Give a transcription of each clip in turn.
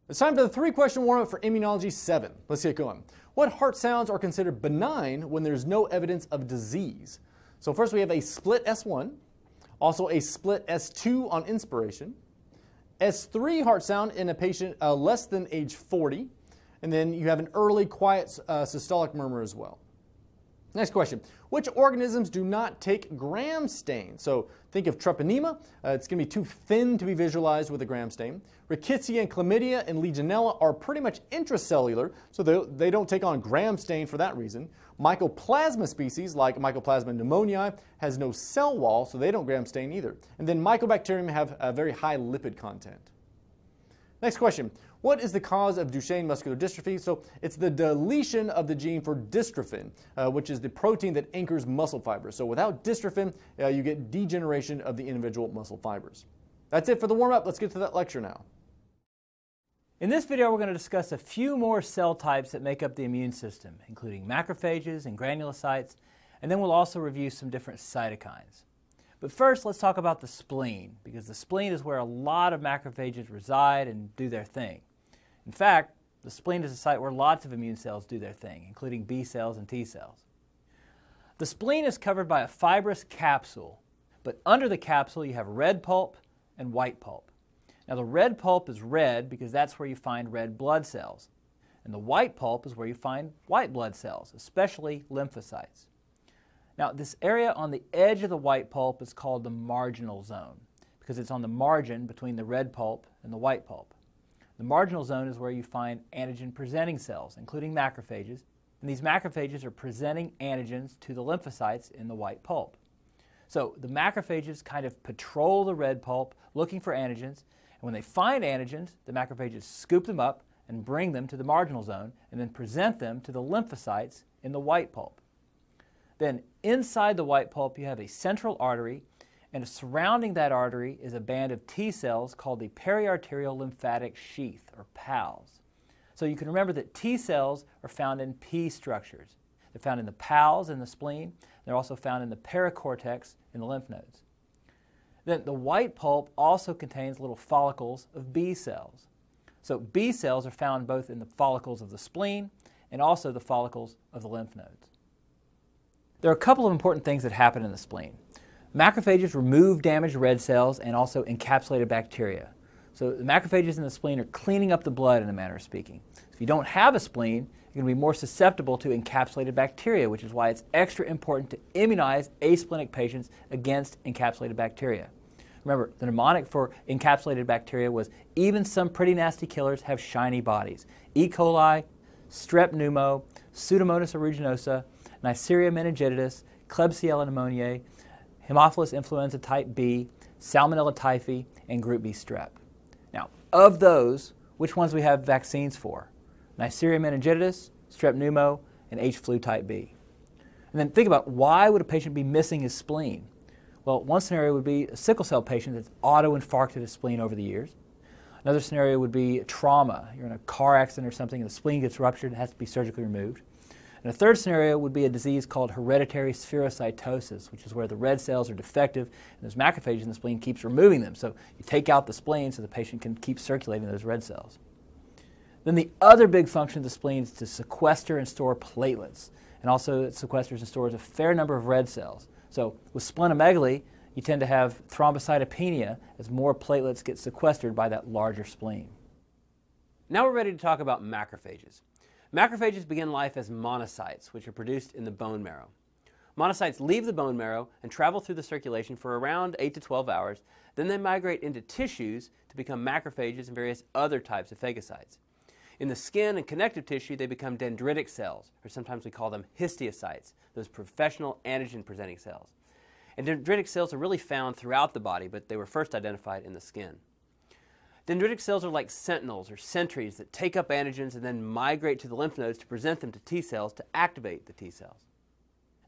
It's time for the 3-question warm-up for Immunology 7. Let's get going. What heart sounds are considered benign when there's no evidence of disease? So first we have a split S1, also a split S2 on inspiration, S3 heart sound in a patient less than age 40, and then you have an early quiet systolic murmur as well. Next question. Which organisms do not take gram stain? So think of treponema. It's going to be too thin to be visualized with a gram stain. Rickettsia and chlamydia and legionella are pretty much intracellular, so they don't take on gram stain for that reason. Mycoplasma species like Mycoplasma pneumoniae has no cell wall, so they don't gram stain either. And then Mycobacterium have a very high lipid content. Next question. What is the cause of Duchenne muscular dystrophy? So it's the deletion of the gene for dystrophin, which is the protein that anchors muscle fibers. So without dystrophin, you get degeneration of the individual muscle fibers. That's it for the warm-up. Let's get to that lecture now. In this video, we're going to discuss a few more cell types that make up the immune system, including macrophages and granulocytes, and then we'll also review some different cytokines. But first, let's talk about the spleen, because the spleen is where a lot of macrophages reside and do their thing. In fact, the spleen is a site where lots of immune cells do their thing, including B cells and T cells. The spleen is covered by a fibrous capsule, but under the capsule you have red pulp and white pulp. Now the red pulp is red because that's where you find red blood cells, and the white pulp is where you find white blood cells, especially lymphocytes. Now this area on the edge of the white pulp is called the marginal zone because it's on the margin between the red pulp and the white pulp. The marginal zone is where you find antigen-presenting cells, including macrophages, and these macrophages are presenting antigens to the lymphocytes in the white pulp. So the macrophages kind of patrol the red pulp looking for antigens, and when they find antigens, the macrophages scoop them up and bring them to the marginal zone and then present them to the lymphocytes in the white pulp. Then inside the white pulp you have a central artery, and surrounding that artery is a band of T cells called the periarterial lymphatic sheath, or PALS. So you can remember that T cells are found in P structures. They're found in the PALS in the spleen. They're also found in the pericortex in the lymph nodes. Then the white pulp also contains little follicles of B cells. So B cells are found both in the follicles of the spleen and also the follicles of the lymph nodes. There are a couple of important things that happen in the spleen. Macrophages remove damaged red cells and also encapsulated bacteria. So the macrophages in the spleen are cleaning up the blood in a manner of speaking. So if you don't have a spleen, you're going to be more susceptible to encapsulated bacteria, which is why it's extra important to immunize asplenic patients against encapsulated bacteria. Remember, the mnemonic for encapsulated bacteria was even some pretty nasty killers have shiny bodies. E. coli, strep pneumo, Pseudomonas aeruginosa, Neisseria meningitidis, Klebsiella pneumoniae, Haemophilus influenza type B, Salmonella typhi, and group B strep. Now, of those, which ones we have vaccines for? Neisseria meningitidis, strep pneumo, and H. flu type B. And then think about, why would a patient be missing his spleen? Well, one scenario would be a sickle cell patient that's auto-infarcted his spleen over the years. Another scenario would be trauma. You're in a car accident or something and the spleen gets ruptured and has to be surgically removed. And a third scenario would be a disease called hereditary spherocytosis, which is where the red cells are defective and those macrophages in the spleen keeps removing them. So you take out the spleen so the patient can keep circulating those red cells. Then the other big function of the spleen is to sequester and store platelets. And also it sequesters and stores a fair number of red cells. So with splenomegaly, you tend to have thrombocytopenia as more platelets get sequestered by that larger spleen. Now we're ready to talk about macrophages. Macrophages begin life as monocytes, which are produced in the bone marrow. Monocytes leave the bone marrow and travel through the circulation for around 8 to 12 hours. Then they migrate into tissues to become macrophages and various other types of phagocytes. In the skin and connective tissue, they become dendritic cells, or sometimes we call them histiocytes, those professional antigen-presenting cells. And dendritic cells are really found throughout the body, but they were first identified in the skin. Dendritic cells are like sentinels or sentries that take up antigens and then migrate to the lymph nodes to present them to T cells to activate the T cells.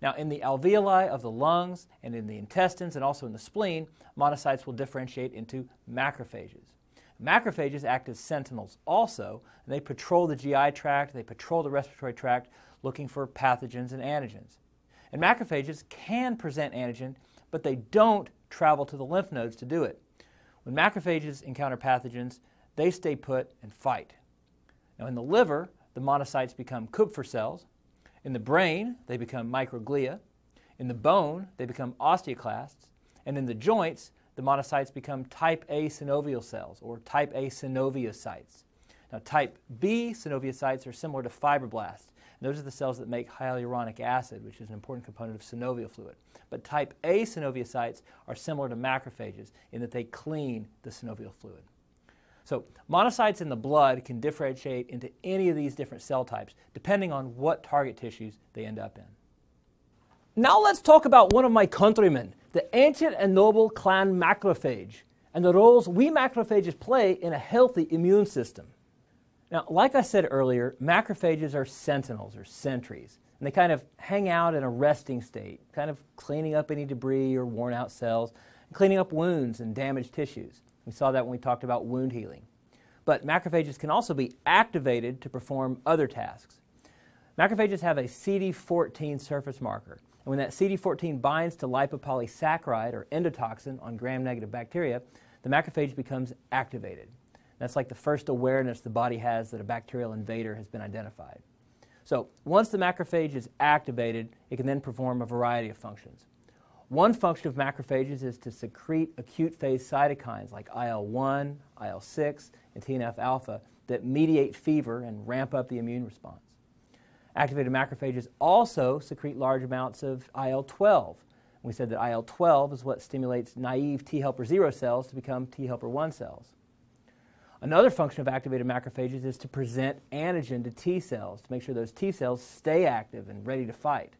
Now in the alveoli of the lungs and in the intestines and also in the spleen, monocytes will differentiate into macrophages. Macrophages act as sentinels also, and they patrol the GI tract, they patrol the respiratory tract looking for pathogens and antigens. And macrophages can present antigen, but they don't travel to the lymph nodes to do it. When macrophages encounter pathogens, they stay put and fight. Now in the liver, the monocytes become Kupffer cells. In the brain, they become microglia. In the bone, they become osteoclasts. And in the joints, the monocytes become type A synovial cells, or type A synoviocytes. Now type B synoviocytes are similar to fibroblasts. And those are the cells that make hyaluronic acid, which is an important component of synovial fluid. But type A synoviocytes are similar to macrophages in that they clean the synovial fluid. So monocytes in the blood can differentiate into any of these different cell types depending on what target tissues they end up in. Now let's talk about one of my countrymen, the ancient and noble clan macrophage, and the roles we macrophages play in a healthy immune system. Now, like I said earlier, macrophages are sentinels or sentries, and they kind of hang out in a resting state, kind of cleaning up any debris or worn out cells, and cleaning up wounds and damaged tissues. We saw that when we talked about wound healing. But macrophages can also be activated to perform other tasks. Macrophages have a CD14 surface marker, and when that CD14 binds to lipopolysaccharide or endotoxin on gram-negative bacteria, the macrophage becomes activated. That's like the first awareness the body has that a bacterial invader has been identified. So once the macrophage is activated, it can then perform a variety of functions. One function of macrophages is to secrete acute phase cytokines like IL-1, IL-6, and TNF-alpha that mediate fever and ramp up the immune response. Activated macrophages also secrete large amounts of IL-12. We said that IL-12 is what stimulates naive T helper 0 cells to become T helper 1 cells. Another function of activated macrophages is to present antigen to T cells to make sure those T cells stay active and ready to fight.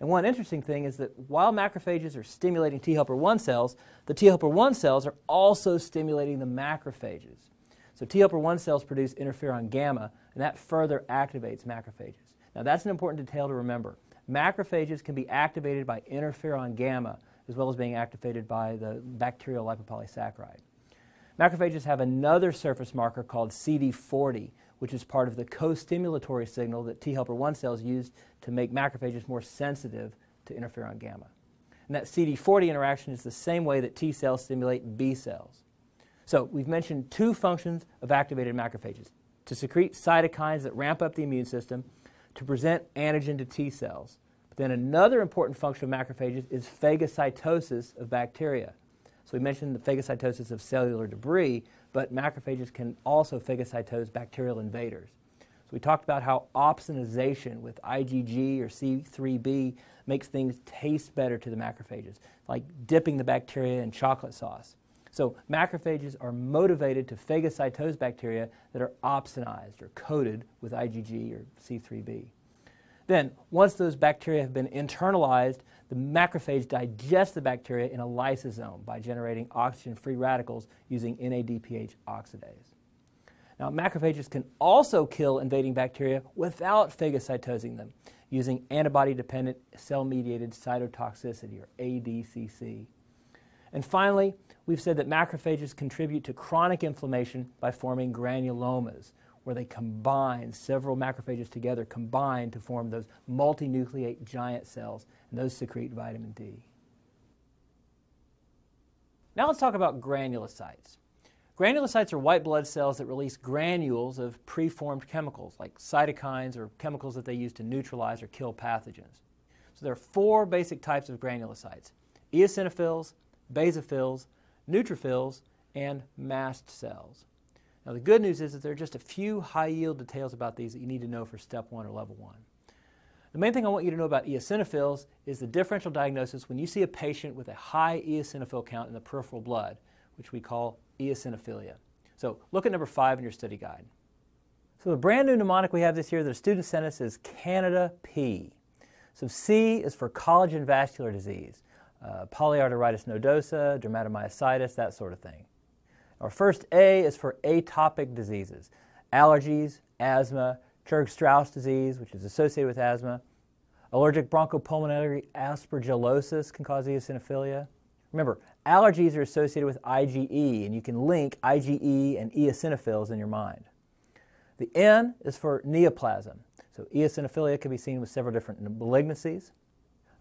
And one interesting thing is that while macrophages are stimulating T helper 1 cells, the T helper 1 cells are also stimulating the macrophages. So T helper 1 cells produce interferon gamma, and that further activates macrophages. Now that's an important detail to remember. Macrophages can be activated by interferon gamma as well as being activated by the bacterial lipopolysaccharide. Macrophages have another surface marker called CD40, which is part of the co-stimulatory signal that T helper 1 cells use to make macrophages more sensitive to interferon gamma. And that CD40 interaction is the same way that T cells stimulate B cells. So we've mentioned two functions of activated macrophages: to secrete cytokines that ramp up the immune system, to present antigen to T cells. But then another important function of macrophages is phagocytosis of bacteria. So we mentioned the phagocytosis of cellular debris, but macrophages can also phagocytose bacterial invaders. So we talked about how opsonization with IgG or C3b makes things taste better to the macrophages, like dipping the bacteria in chocolate sauce. So macrophages are motivated to phagocytose bacteria that are opsonized or coated with IgG or C3b. Then, once those bacteria have been internalized, the macrophage digests the bacteria in a lysosome by generating oxygen-free radicals using NADPH oxidase. Now, macrophages can also kill invading bacteria without phagocytosing them using antibody-dependent cell-mediated cytotoxicity, or ADCC. And finally, we've said that macrophages contribute to chronic inflammation by forming granulomas, where they combine, several macrophages together combine to form those multinucleate giant cells, and those secrete vitamin D. Now let's talk about granulocytes. Granulocytes are white blood cells that release granules of preformed chemicals, like cytokines or chemicals that they use to neutralize or kill pathogens. So there are four basic types of granulocytes: eosinophils, basophils, neutrophils, and mast cells. Now the good news is that there are just a few high-yield details about these that you need to know for step 1 or level 1. The main thing I want you to know about eosinophils is the differential diagnosis when you see a patient with a high eosinophil count in the peripheral blood, which we call eosinophilia. So look at number 5 in your study guide. So the brand new mnemonic we have this year that a student sent us is Canada P. So C is for collagen vascular disease, polyarteritis nodosa, dermatomyositis, that sort of thing. Our first A is for atopic diseases: allergies, asthma, Churg-Strauss disease, which is associated with asthma. Allergic bronchopulmonary aspergillosis can cause eosinophilia. Remember, allergies are associated with IgE, and you can link IgE and eosinophils in your mind. The N is for neoplasm. So eosinophilia can be seen with several different malignancies.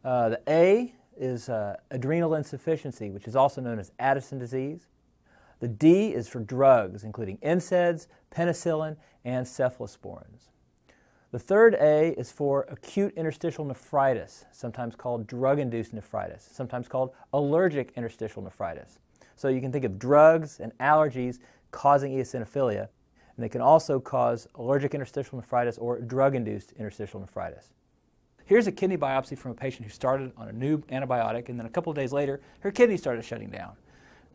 The A is adrenal insufficiency, which is also known as Addison disease. The D is for drugs, including NSAIDs, penicillin, and cephalosporins. The third A is for acute interstitial nephritis, sometimes called drug-induced nephritis, sometimes called allergic interstitial nephritis. So you can think of drugs and allergies causing eosinophilia, and they can also cause allergic interstitial nephritis or drug-induced interstitial nephritis. Here's a kidney biopsy from a patient who started on a new antibiotic, and then a couple of days later, her kidney started shutting down.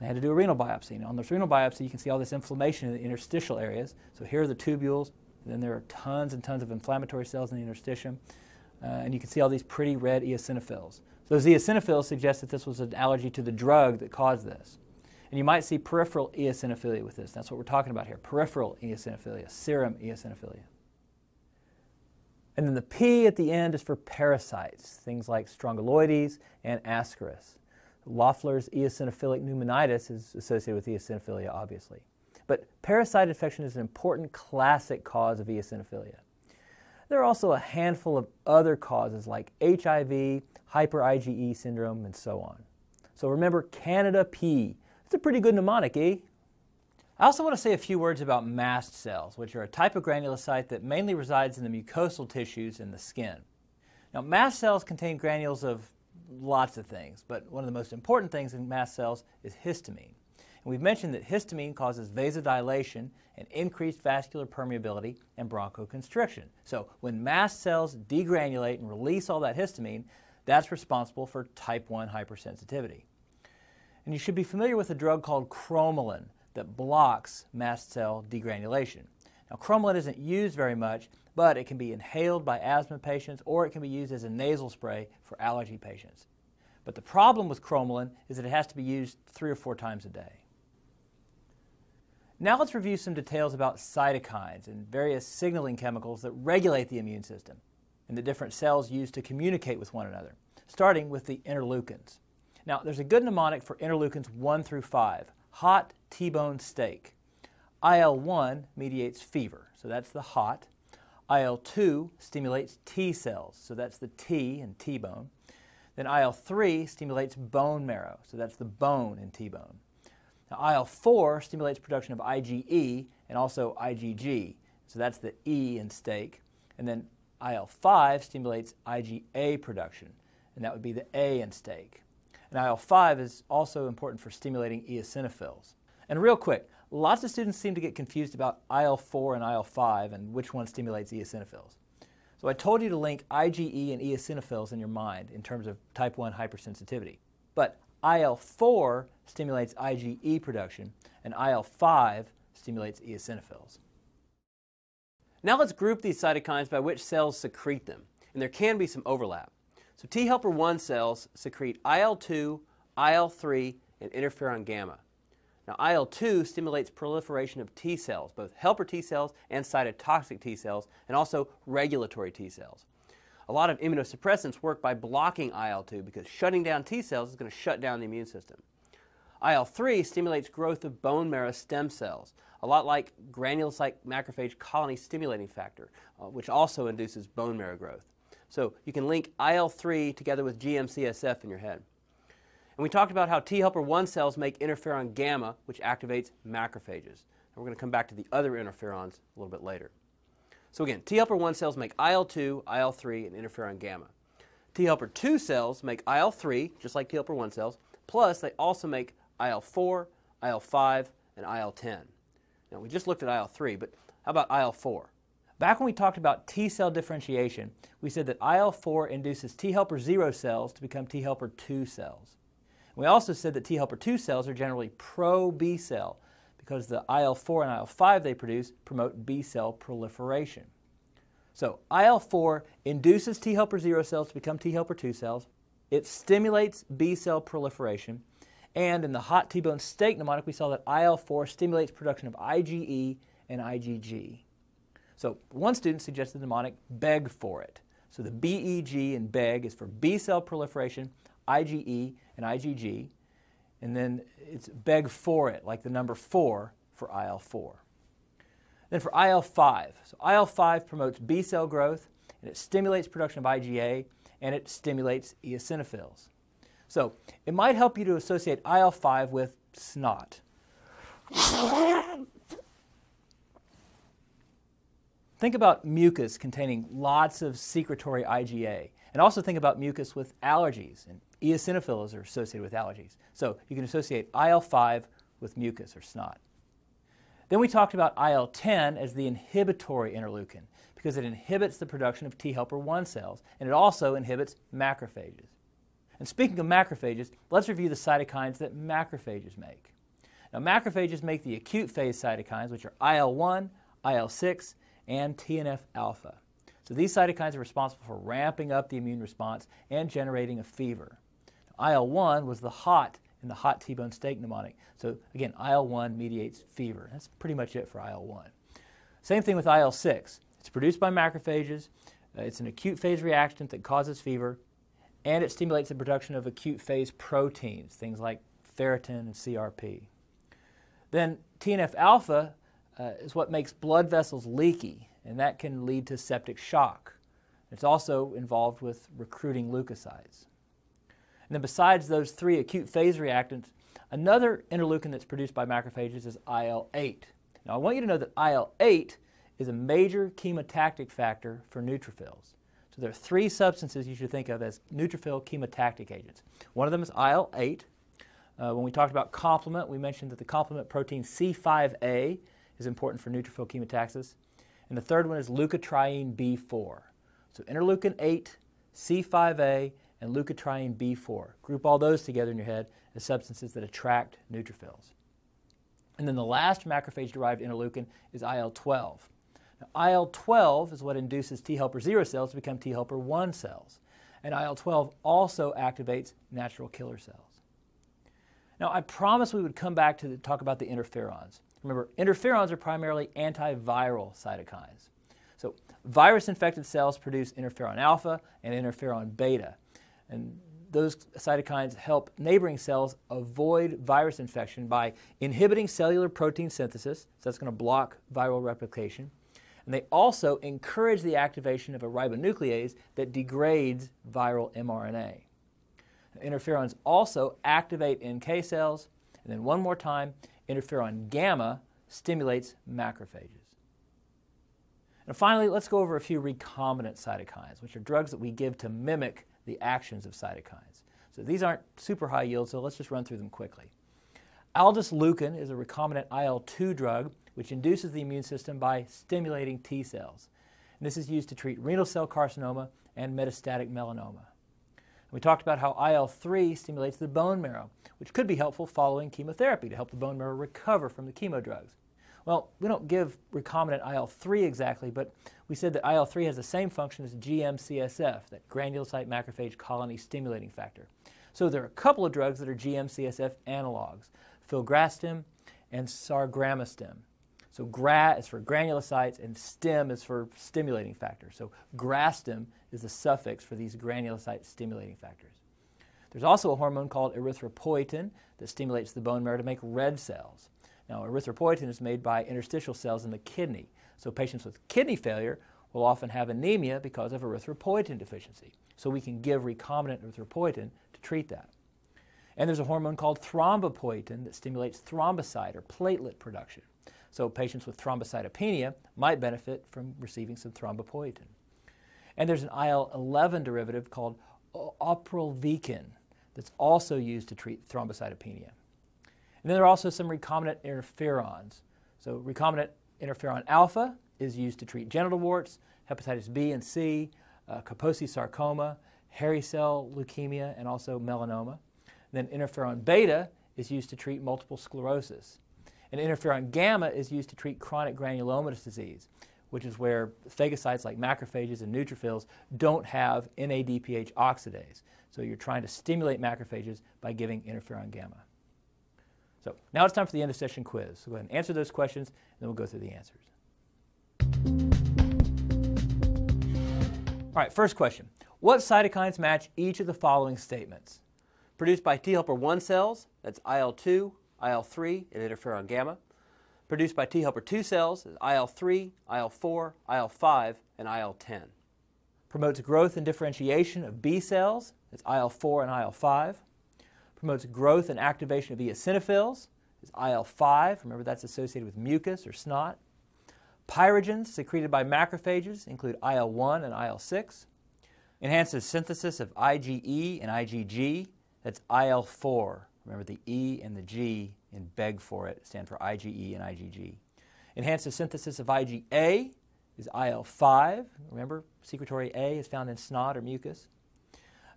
They had to do a renal biopsy. And on this renal biopsy, you can see all this inflammation in the interstitial areas. So here are the tubules, and then there are tons and tons of inflammatory cells in the interstitium, and you can see all these pretty red eosinophils. Those eosinophils suggest that this was an allergy to the drug that caused this. And you might see peripheral eosinophilia with this. That's what we're talking about here, peripheral eosinophilia, serum eosinophilia. And then the P at the end is for parasites, things like strongyloides and ascaris. Loeffler's eosinophilic pneumonitis is associated with eosinophilia, obviously. But parasite infection is an important classic cause of eosinophilia. There are also a handful of other causes like HIV, hyper-IgE syndrome, and so on. So remember Candida P. It's a pretty good mnemonic, eh? I also want to say a few words about mast cells, which are a type of granulocyte that mainly resides in the mucosal tissues in the skin. Now, mast cells contain granules of lots of things, but one of the most important things in mast cells is histamine. And we've mentioned that histamine causes vasodilation and increased vascular permeability and bronchoconstriction. So when mast cells degranulate and release all that histamine, that's responsible for type 1 hypersensitivity. And you should be familiar with a drug called cromolyn that blocks mast cell degranulation. Now, cromolyn isn't used very much, but it can be inhaled by asthma patients or it can be used as a nasal spray for allergy patients. But the problem with cromolyn is that it has to be used 3 or 4 times a day. Now let's review some details about cytokines and various signaling chemicals that regulate the immune system and the different cells used to communicate with one another, starting with the interleukins. Now, there's a good mnemonic for interleukins 1 through 5, hot T-bone steak. IL-1 mediates fever, so that's the hot. IL-2 stimulates T cells, so that's the T in T-bone. Then IL-3 stimulates bone marrow, so that's the bone in T-bone. Now, IL-4 stimulates production of IgE and also IgG, so that's the E in steak. And then IL-5 stimulates IgA production, and that would be the A in steak. And IL-5 is also important for stimulating eosinophils. And real quick, lots of students seem to get confused about IL-4 and IL-5 and which one stimulates eosinophils. So I told you to link IgE and eosinophils in your mind in terms of type 1 hypersensitivity. But IL-4 stimulates IgE production, and IL-5 stimulates eosinophils. Now let's group these cytokines by which cells secrete them, and there can be some overlap. So T helper 1 cells secrete IL-2, IL-3, and interferon gamma. Now IL-2 stimulates proliferation of T cells, both helper T cells and cytotoxic T cells, and also regulatory T cells. A lot of immunosuppressants work by blocking IL-2 because shutting down T cells is going to shut down the immune system. IL-3 stimulates growth of bone marrow stem cells, a lot like granulocyte macrophage colony stimulating factor, which also induces bone marrow growth. So you can link IL-3 together with GM-CSF in your head. And we talked about how T helper 1 cells make interferon gamma, which activates macrophages. And we're going to come back to the other interferons a little bit later. So again, T helper 1 cells make IL-2, IL-3, and interferon gamma. T helper 2 cells make IL-3, just like T helper 1 cells, plus they also make IL-4, IL-5, and IL-10. Now we just looked at IL-3, but how about IL-4? Back when we talked about T cell differentiation, we said that IL-4 induces T helper 0 cells to become T helper 2 cells. We also said that T helper 2 cells are generally pro-B cell because the IL-4 and IL-5 they produce promote B cell proliferation. So IL-4 induces T helper 0 cells to become T helper 2 cells. It stimulates B cell proliferation. And in the hot T-bone steak mnemonic, we saw that IL-4 stimulates production of IgE and IgG. So one student suggested the mnemonic BEG for it. So the BEG in BEG is for B cell proliferation, IgE, and IgG. And then it's BEG for it, like the number 4 for IL-4. Then for IL-5. So IL-5 promotes B cell growth, and it stimulates production of IgA, and it stimulates eosinophils. So it might help you to associate IL-5 with snot. Think about mucus containing lots of secretory IgA. And also think about mucus with allergies, and eosinophils are associated with allergies. So you can associate IL-5 with mucus or snot. Then we talked about IL-10 as the inhibitory interleukin because it inhibits the production of T helper 1 cells, and it also inhibits macrophages. And speaking of macrophages, let's review the cytokines that macrophages make. Now, macrophages make the acute phase cytokines, which are IL-1, IL-6, and TNF-alpha. So these cytokines are responsible for ramping up the immune response and generating a fever. IL-1 was the hot in the hot T-bone steak mnemonic. So again, IL-1 mediates fever. That's pretty much it for IL-1. Same thing with IL-6. It's produced by macrophages. It's an acute phase reactant that causes fever, and it stimulates the production of acute phase proteins, things like ferritin and CRP. Then TNF-alpha is what makes blood vessels leaky, and that can lead to septic shock. It's also involved with recruiting leukocytes. And then besides those 3 acute phase reactants, another interleukin that's produced by macrophages is IL-8. Now I want you to know that IL-8 is a major chemotactic factor for neutrophils. So there are 3 substances you should think of as neutrophil chemotactic agents. One of them is IL-8. When we talked about complement, we mentioned that the complement protein C5a is important for neutrophil chemotaxis. And the third one is leukotriene B4. So interleukin 8, C5a, and leukotriene B4. Group all those together in your head as substances that attract neutrophils. And then the last macrophage-derived interleukin is IL-12. Now, IL-12 is what induces T helper 0 cells to become T helper 1 cells. And IL-12 also activates natural killer cells. Now, I promised we would come back to talk about the interferons. Remember, interferons are primarily antiviral cytokines. So virus-infected cells produce interferon alpha and interferon beta. And those cytokines help neighboring cells avoid virus infection by inhibiting cellular protein synthesis, so that's going to block viral replication. And they also encourage the activation of a ribonuclease that degrades viral mRNA. Interferons also activate NK cells, and then one more time, interferon gamma stimulates macrophages. And finally, let's go over a few recombinant cytokines, which are drugs that we give to mimic the actions of cytokines. So these aren't super high yield, so let's just run through them quickly. Aldesleukin is a recombinant IL-2 drug which induces the immune system by stimulating T cells. And this is used to treat renal cell carcinoma and metastatic melanoma. We talked about how IL-3 stimulates the bone marrow, which could be helpful following chemotherapy to help the bone marrow recover from the chemo drugs. Well, we don't give recombinant IL-3 exactly, but we said that IL-3 has the same function as GM-CSF, that granulocyte macrophage colony stimulating factor. So there are a couple of drugs that are GM-CSF analogs, filgrastim and sargramostim. So GRA is for granulocytes and STIM is for stimulating factor. So grastim is the suffix for these granulocyte stimulating factors. There's also a hormone called erythropoietin that stimulates the bone marrow to make red cells. Now, erythropoietin is made by interstitial cells in the kidney. So patients with kidney failure will often have anemia because of erythropoietin deficiency. So we can give recombinant erythropoietin to treat that. And there's a hormone called thrombopoietin that stimulates thrombocyte or platelet production. So patients with thrombocytopenia might benefit from receiving some thrombopoietin. And there's an IL-11 derivative called oprelvecin that's also used to treat thrombocytopenia. And then there are also some recombinant interferons. So recombinant interferon alpha is used to treat genital warts, hepatitis B and C, Kaposi sarcoma, hairy cell leukemia, and also melanoma. And then interferon beta is used to treat multiple sclerosis. And interferon gamma is used to treat chronic granulomatous disease, which is where phagocytes like macrophages and neutrophils don't have NADPH oxidase. So you're trying to stimulate macrophages by giving interferon gamma. So now it's time for the end of session quiz. So go ahead and answer those questions, and then we'll go through the answers. All right, first question. What cytokines match each of the following statements? Produced by T helper 1 cells, that's IL-2, IL-3, and interferon gamma. Produced by T helper 2 cells is IL-3, IL-4, IL-5, and IL-10. Promotes growth and differentiation of B cells, that's IL-4 and IL-5. Promotes growth and activation of eosinophils, is IL-5. Remember, that's associated with mucus or snot. Pyrogens secreted by macrophages include IL-1 and IL-6. Enhances synthesis of IgE and IgG. That's IL-4. Remember, the E and the G in beg for it stand for IgE and IgG. Enhances synthesis of IgA is IL-5. Remember, secretory A is found in snot or mucus.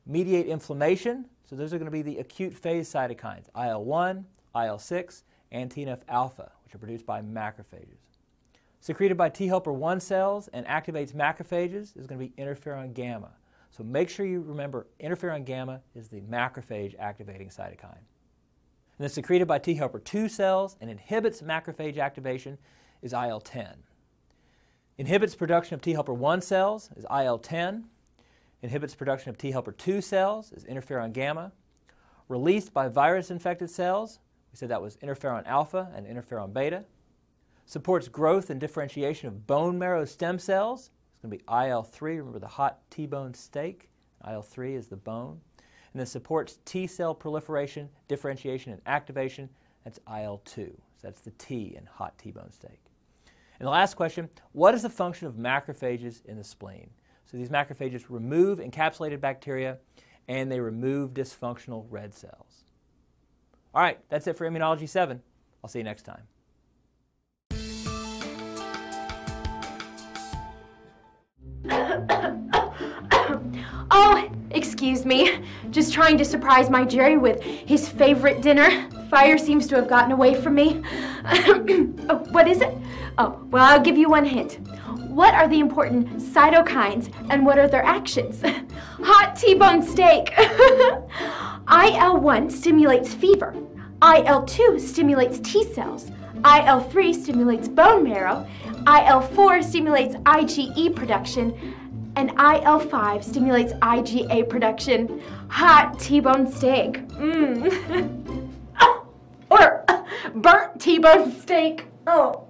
Mediate inflammation. So those are going to be the acute phase cytokines, IL-1, IL-6, and TNF-alpha, which are produced by macrophages. Secreted by T helper 1 cells and activates macrophages is going to be interferon gamma. So make sure you remember interferon gamma is the macrophage activating cytokine. And then secreted by T helper 2 cells and inhibits macrophage activation is IL-10. Inhibits production of T helper 1 cells is IL-10. Inhibits production of T helper 2 cells is interferon gamma. Released by virus-infected cells, we said that was interferon alpha and interferon beta. Supports growth and differentiation of bone marrow stem cells. It's going to be IL-3. Remember the hot T-bone steak? IL-3 is the bone. And then supports T-cell proliferation, differentiation, and activation. That's IL-2. So that's the T in hot T-bone steak. And the last question, what is the function of macrophages in the spleen? So these macrophages remove encapsulated bacteria and they remove dysfunctional red cells. All right, that's it for Immunology 7. I'll see you next time. Oh, excuse me. Just trying to surprise my Jerry with his favorite dinner. Fire seems to have gotten away from me. Oh, what is it? Oh, well, I'll give you one hint. What are the important cytokines and what are their actions? Hot T-bone steak. IL-1 stimulates fever. IL-2 stimulates T cells. IL-3 stimulates bone marrow. IL-4 stimulates IgE production. And IL-5 stimulates IgA production. Hot T-bone steak. Or burnt T-bone steak. Oh.